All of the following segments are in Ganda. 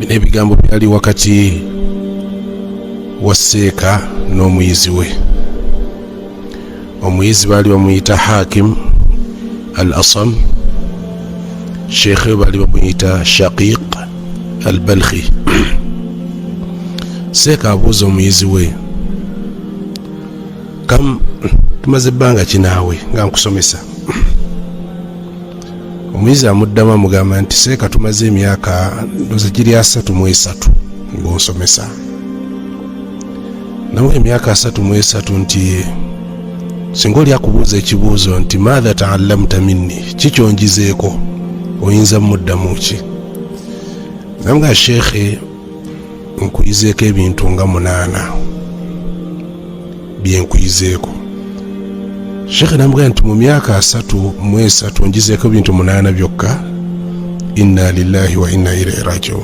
bino ebigambo byali wakati wa Seeka n'omuyizi we. Omuyizi baali bamuyita Hakim al-Asam, Sheikh we baali bamuyita Shaqiq al-Balkhi. Seeka abuuza omuyizi we, tumaze ebbanga kinaawe nga nkusomesa? Omuyizi amuddamu amugamba nti Seeka tumaze emyaka ndoza giri 33 ng'onsomesa. Nawe emyaka 33 nti singa oli akubuuza ekibuuzo nti maadha taallamta minni, kikyonjizeeko, oyinza muddamu ki? Namugamba Sheikh, nkuyizeeko ebintu nga 8 byenkuyizeeko. Sheikh namugamba nti mu myaka 33 onjizeeko ebintu 8 byokka? Inna lillahi wa inna ilaihi rajiun.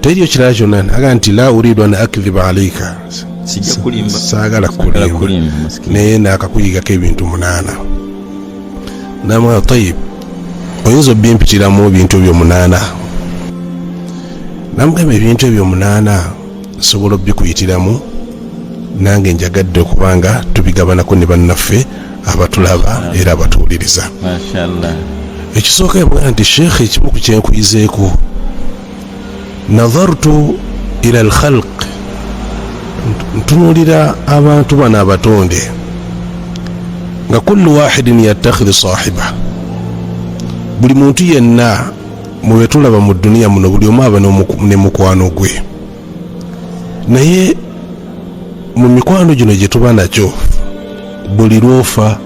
Teriyo kirala kyonna. Aga nti la uridu an akdhiba alayka, sijja kulimba, saagala kulimba, naye naakakuyigako ebintu 8. Namugamba tayib, oyinza obbimpitiramu ebintu ebyo 8? Namugamba ebintu ebyo 8 sobola obbikuyitiramu, nange njagadde okubanga tubigabanako ne bannaffe abatulaba era abatuwuliriza. Mashallah. Ekisooka yamugamba nti Sheikh, ekimu ku kyenkuyizeeko, nazartu ila al-khalq, ntunuulira abantu bano abatonde nga kullu wahidin yattakhidhu sahiba, buli muntu yenna mu betulaba mu duniya muno buli omu aba ne mukwano gwe, naye mu mikwano gino gye tuba nakyo buli lwofa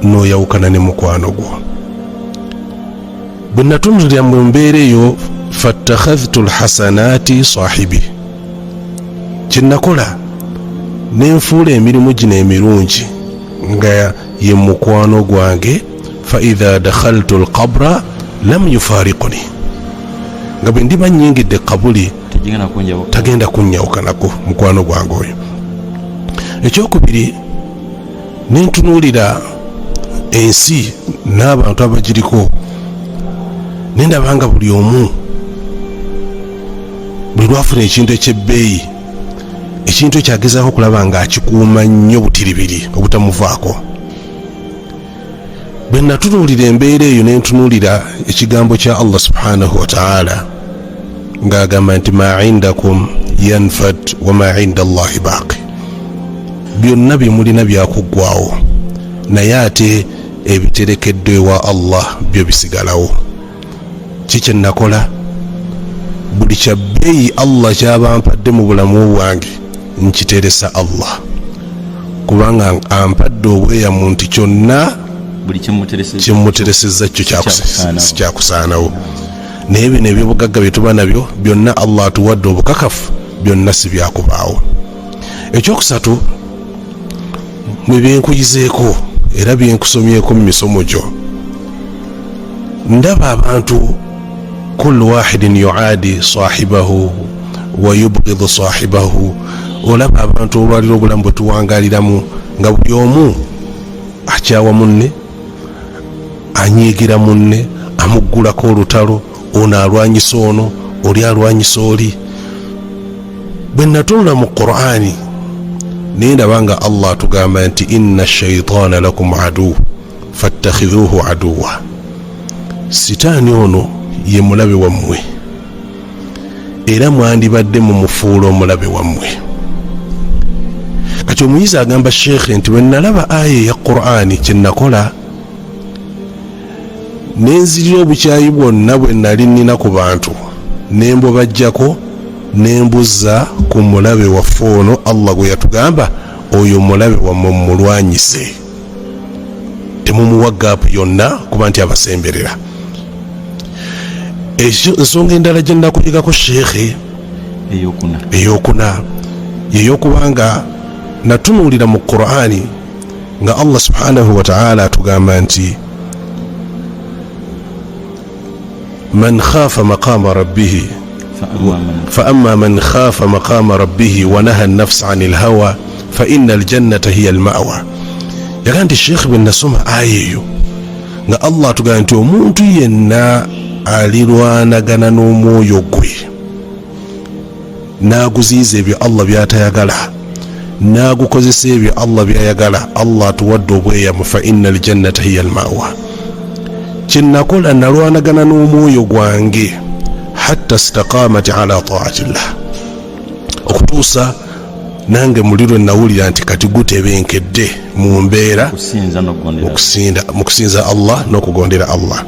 n'oyawukana ne mukwano gwo. Bwe natunulira mu mbeera eyo, fattakhadhtu alhasanati sahibi, kyenakola nenfuula emirimu gino emirungi nga ye mukwano gwange. Fa idha dakhaltu alqabra lam yufariquni, nga bwe ndiba nnyingidde kabuli tagenda kunnyawukanako mukwano gwange oyo. Ekyokubiri, nentunuulira ensi n'abantu abagiriko, nendabanga buli omu buli lwafuna ekintu ekyebbeeyi, ekintu ekyagezaako okulaba nga akikuuma nnyo butiribiri obutamuvaako. Bwe natunuulira embeera eyo, nentunuulira ekigambo kya Allah subhanahu wa ta'ala ng'agamba nti ma indakum yanfad wa ma inda Allahi baaqi, byonna bye mulina byakuggwaawo, naye ate ebiterekeddwa ewa Allah byo bisigalawo. Kiki nakola? Buli kyabbeeyi Allah kyaba mpadde mu bulamu bwange nkiteresa Allah, kubanga ampadde obweyamu nti kyonna buli kimuteresezza kyo kyakusaanawo. Naye bino ebyobugagga bye tuba nabyo byonna Allah atuwadde obukakafu, byonna si byakubaawo. Ekyokusatu, mu byenkuyizeeko era byenkusomyeko mu misomo gyo, ndaba abantu kullu wahidin yuadi sahibahu wa yubghidu sahibahu. Olaba abantu olwaliro obulamu bwe tuwangaliramu nga buli omu akyawa munne, anyiigira munne, amuggulako olutalo, ono alwanyisa ono, oli alwanyisa oli. Bwe natunula mu Qur'ani naye ndaba nga Allah atugamba nti inna shaytaana lakum adu fattakhidhuhu aduwa, sitaani ono ye mulabe wammwe era mwandibadde mu mufuula omulabe wammwe. Kati omuyizi agamba Sheikh nti bwe nalaba aya ya Qur'ani, kyenakola nenzirira obukyayi bwonna bwe nali nnina ku bantu, nembobajjako nembuzza ku mulabe waffe ono Allah gwe yatugamba oyo mulabe wammwe mulwanyise, temumuwa gaapu yonna kuba nti abasemberera. Ensonga endala gye nakuyigako Sheikh eyokuna yeyokubanga natunuulira mu Qur'ani nga Allah subhanahu wa ta'ala atugamba nti man khafa maqama rabbihi فأما من خاف مقام ربه ونهى النفس عن الهوى فإن الجنة هي المأوى. يغانتي الشيخ بن نسوم آيو nga Allah atugamba nti omuntu yenna alirwanagana n'omwoyo gwe n'aguziiza ebyo Allah by'atayagala n'agukozesa ebyo Allah by'ayagala, Allah atuwadde obweyamu, fa inna aljannata hiya almawa. Kyenakola nalwanagana n'omwoyo gwange hatta istaqamat ala taatillah, okutuusa nange muliro nawulira nti kati gutebenkedde mu mbeera mu kusinza Allah n'okugondera Allah.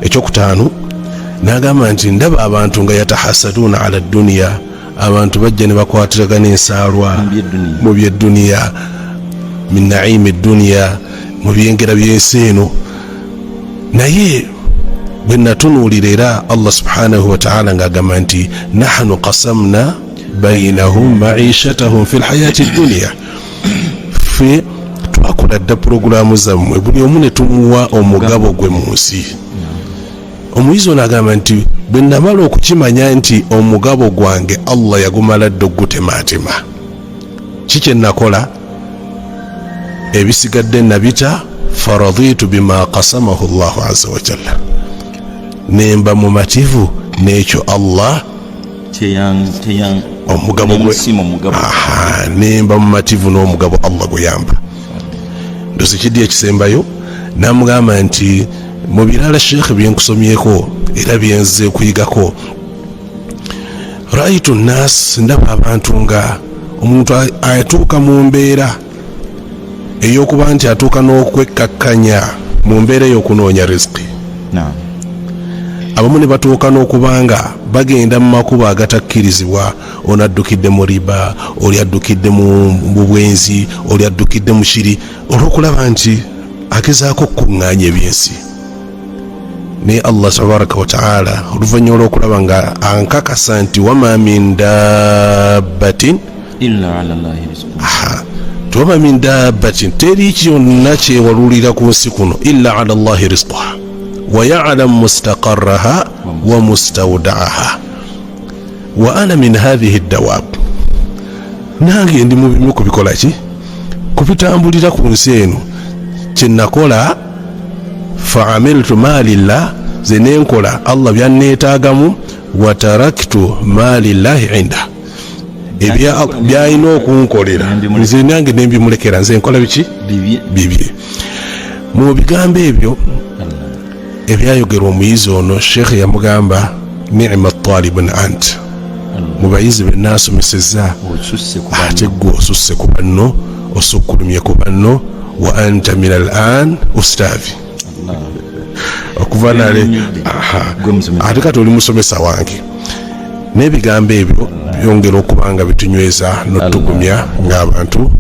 Ekyokutaano n'agamba nti ndaba abantu nga yatahasaduna ala dunya, abantu bajja ne bakwatiragana ensaalwa mu by'edduniya, min naimi dunya, mu byengera by'ensi eno. Naye bwe natunuulira era Allah subhanahu wa ta'ala ng'agamba nti nahnu qasamna bainahum maishatahum fi lhayati dunya, ffe twakola dda purogulaamu zammwe, buli omu ne tumuwa omugabo gwe mu nsi. Omuyizi ono agamba nti bwe namala okukimanya nti omugabo gwange Allah yagumala dda ogutemaatema, kikye nakola, ebisigadde nabita faraditu bima qasamahu Allahu azza wa jalla, nemba mumativu n'ekyo Allah omugabo gwe, nemba mumativu n'omugabo Allah guyamba. Ndozi kidi ekisembayo namugamba nti mu birala Sheikh byenkusomyeko era byenze kuyigako, raitu nas, ndaba abantu nga omuntu atuuka mu mbeera ey'okuba nti atuuka n'okwekkakkanya mu mbeera ey'okunoonya riziki. Abamu ne batuuka n'okuba nga bagenda mu makubo agatakkirizibwa, ono addukidde mu riba, oli addukidde mu bwenzi, oli addukidde mu kiri, olw'okulaba nti agezaako okuŋŋaanya ebyensi. Naye Allah tabaraka wa ta'ala oluvannyuma olw'okulaba nga ankakasa nti wama min dabbatin illa ala Allahi rizquha, wama min dabbatin, teri kyonna kyewalulira ku nsi kuno illa ala Allahi rizquha wa ya'lam mustaqarraha wa mustawda'aha wa ana min hadhihi ad-dawab. Nange ndi mu bimu kubikola ki, kubitambulira ku nsi eno. Kyenakola fa'amiltu ma lillah, ze nenkola Allah byanneetaagamu, wa taraktu ma lillahi inda, byalina okunkolera nze nange nembimulekera, nze nkola biki bibye. Mu bigambo ebyo ebyayogerwa omuyizi ono, Sheikh yamugamba ni'ma talibun ant, mu bayizi be naasomesezza, ate gwe osusse ku banno, osukkulumye ku banno, wa anta min al-an ustadhi, okuva nale ate kati oli musomesa wange. N'ebigambo ebyo byongera okuba nga bitunyweza n'otugumya ng'abantu